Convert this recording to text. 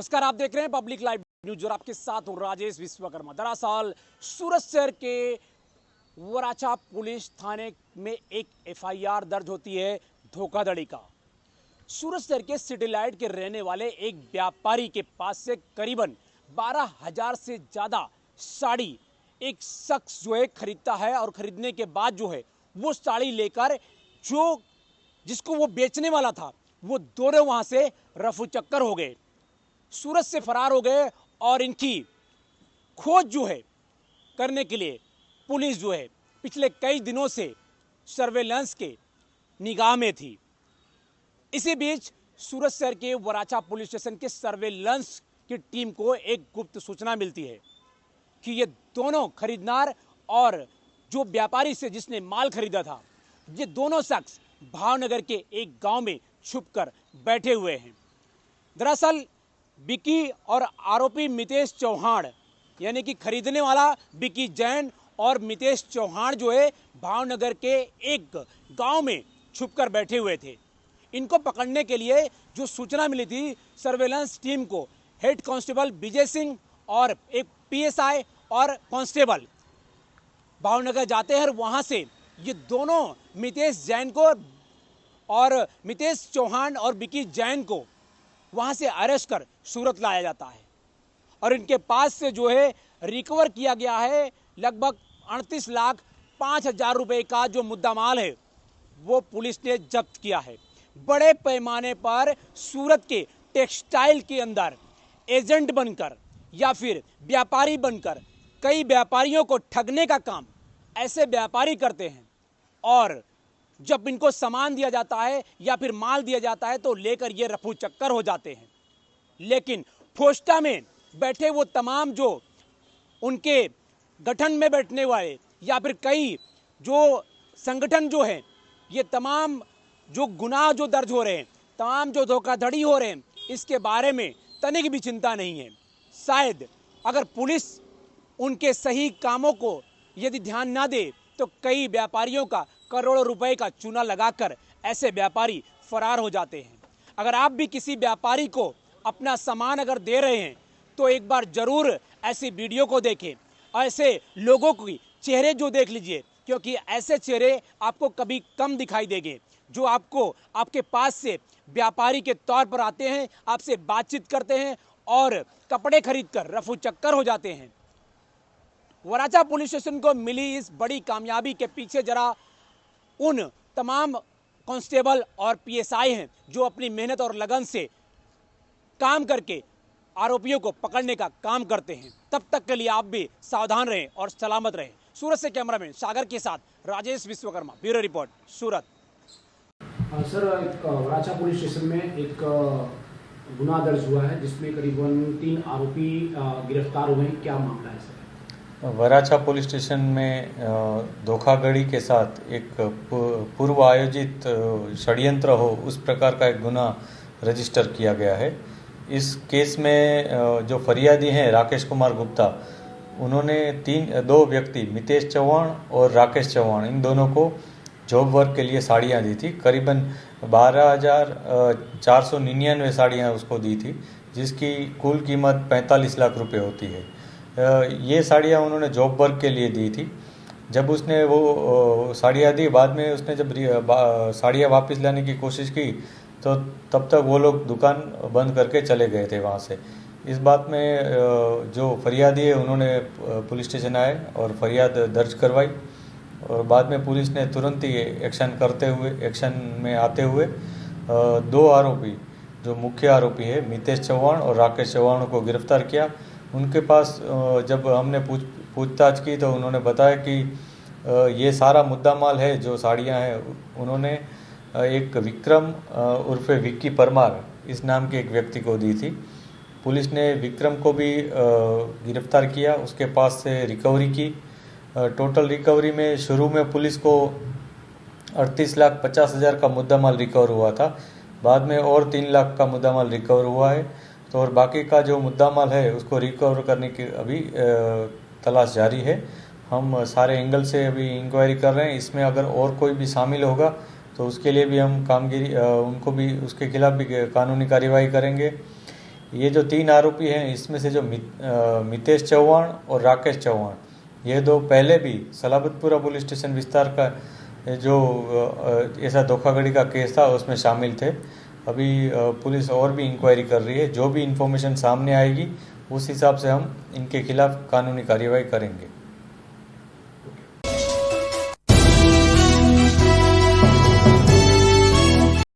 नमस्कार, आप देख रहे हैं पब्लिक लाइव न्यूज और आपके साथ हूं राजेश विश्वकर्मा। दरअसल सूरत शहर के वराछा पुलिस थाने में एक एफआईआर दर्ज होती है धोखाधड़ी का। सूरत शहर के सिटी लाइट के रहने वाले एक व्यापारी के पास से करीबन 12,000 से ज़्यादा साड़ी एक शख्स जो है खरीदता है और खरीदने के बाद जो है वो साड़ी लेकर जिसको वो बेचने वाला था वो दोनों वहाँ से रफू चक्कर हो गए, सूरत से फरार हो गए। और इनकी खोज जो है करने के लिए पुलिस जो है पिछले कई दिनों से सर्वेलेंस के निगाह में थी। इसी बीच सूरत शहर के वराछा पुलिस स्टेशन के सर्वेलेंस की टीम को एक गुप्त सूचना मिलती है कि ये दोनों खरीदनार और जो व्यापारी से जिसने माल खरीदा था, ये दोनों शख्स भावनगर के एक गांव में छुपकर बैठे हुए हैं। दरअसल बिकी और आरोपी मितेश चौहान यानी कि खरीदने वाला बिकी जैन और मितेश चौहान जो है भावनगर के एक गांव में छुपकर बैठे हुए थे। इनको पकड़ने के लिए जो सूचना मिली थी सर्वेलेंस टीम को, हेड कांस्टेबल विजय सिंह और एक पीएसआई और कांस्टेबल भावनगर जाते हैं। वहां से ये दोनों मितेश जैन को और मितेश चौहान और बिकी जैन को वहां से अरेस्ट कर सूरत लाया जाता है और इनके पास से जो है रिकवर किया गया है लगभग 38,05,000 रुपए का जो मुद्दा माल है वो पुलिस ने जब्त किया है। बड़े पैमाने पर सूरत के टेक्सटाइल के अंदर एजेंट बनकर या फिर व्यापारी बनकर कई व्यापारियों को ठगने का काम ऐसे व्यापारी करते हैं और जब इनको सामान दिया जाता है या फिर माल दिया जाता है तो लेकर ये रफू चक्कर हो जाते हैं। लेकिन फोस्टा में बैठे वो तमाम जो उनके गठन में बैठने वाले या फिर कई जो संगठन जो है, ये तमाम जो गुनाह जो दर्ज हो रहे हैं, तमाम जो धोखाधड़ी हो रहे हैं, इसके बारे में तनिक भी चिंता नहीं है। शायद अगर पुलिस उनके सही कामों को यदि ध्यान ना दे तो कई व्यापारियों का करोड़ों रुपए का चूना लगाकर ऐसे व्यापारी फरार हो जाते हैं। अगर आप भी किसी व्यापारी को अपना सामान अगर दे रहे हैं तो एक बार जरूर ऐसी वीडियो को देखें, ऐसे लोगों की चेहरे जो देख लीजिए, क्योंकि ऐसे चेहरे आपको कभी कम दिखाई देंगे जो आपको आपके पास से व्यापारी के तौर पर आते हैं, आपसे बातचीत करते हैं और कपड़े खरीदकर रफू चक्कर हो जाते हैं। वराछा पुलिस स्टेशन को मिली इस बड़ी कामयाबी के पीछे जरा उन तमाम कांस्टेबल और पीएसआई हैं जो अपनी मेहनत और लगन से काम करके आरोपियों को पकड़ने का काम करते हैं। तब तक के लिए आप भी सावधान रहें और सलामत रहें। सूरत से कैमरामैन सागर के साथ राजेश विश्वकर्मा, ब्यूरो रिपोर्ट, सूरत। सर, वराछा पुलिस स्टेशन में एक गुनाह दर्ज हुआ है जिसमें करीबन 3 आरोपी गिरफ्तार हुए हैं। क्या मामला है सर? वराछा पुलिस स्टेशन में धोखाधड़ी के साथ एक पूर्व आयोजित षड्यंत्र हो उस प्रकार का एक गुनाह रजिस्टर किया गया है। इस केस में जो फरियादी हैं राकेश कुमार गुप्ता, उन्होंने 2 व्यक्ति मितेश चौहान और राकेश चौहान, इन दोनों को जॉब वर्क के लिए साड़ियाँ दी थी। करीबन 12,499 साड़ियाँ उसको दी थी जिसकी कुल कीमत 45 लाख रुपए होती है। ये साड़ियाँ उन्होंने जॉब वर्क के लिए दी थी। जब उसने वो साड़ियाँ दी, बाद में उसने जब साड़ियाँ वापस लाने की कोशिश की तो तब तक वो लोग दुकान बंद करके चले गए थे वहाँ से। इस बात में जो फरियादी है उन्होंने पुलिस स्टेशन आए और फरियाद दर्ज करवाई और बाद में पुलिस ने तुरंत ही एक्शन में आते हुए 2 आरोपी, जो मुख्य आरोपी है मितेश चौहान और राकेश चौहान को गिरफ्तार किया। उनके पास जब हमने पूछताछ की तो उन्होंने बताया कि ये सारा मुद्दा माल है जो साड़ियाँ हैं, उन्होंने एक विक्रम उर्फे विक्की परमार इस नाम के एक व्यक्ति को दी थी। पुलिस ने विक्रम को भी गिरफ्तार किया, उसके पास से रिकवरी की। टोटल रिकवरी में शुरू में पुलिस को 38,50,000 का मुद्दा माल रिकवर हुआ था, बाद में और 3 लाख का मुद्दा माल रिकवर हुआ है। तो और बाकी का जो मुद्दा माल है उसको रिकवर करने की अभी तलाश जारी है। हम सारे एंगल से अभी इंक्वायरी कर रहे हैं। इसमें अगर और कोई भी शामिल होगा तो उसके लिए भी हम उनको भी उसके खिलाफ भी कानूनी कार्यवाही करेंगे। ये जो 3 आरोपी हैं, इसमें से जो मितेश चौहान और राकेश चौहान, ये दो पहले भी सलाबतपुरा पुलिस स्टेशन विस्तार का जो ऐसा धोखाधड़ी का केस था उसमें शामिल थे। अभी पुलिस और भी इंक्वायरी कर रही है। जो भी इंफॉर्मेशन सामने आएगी उस हिसाब से हम इनके खिलाफ कानूनी कार्यवाही करेंगे।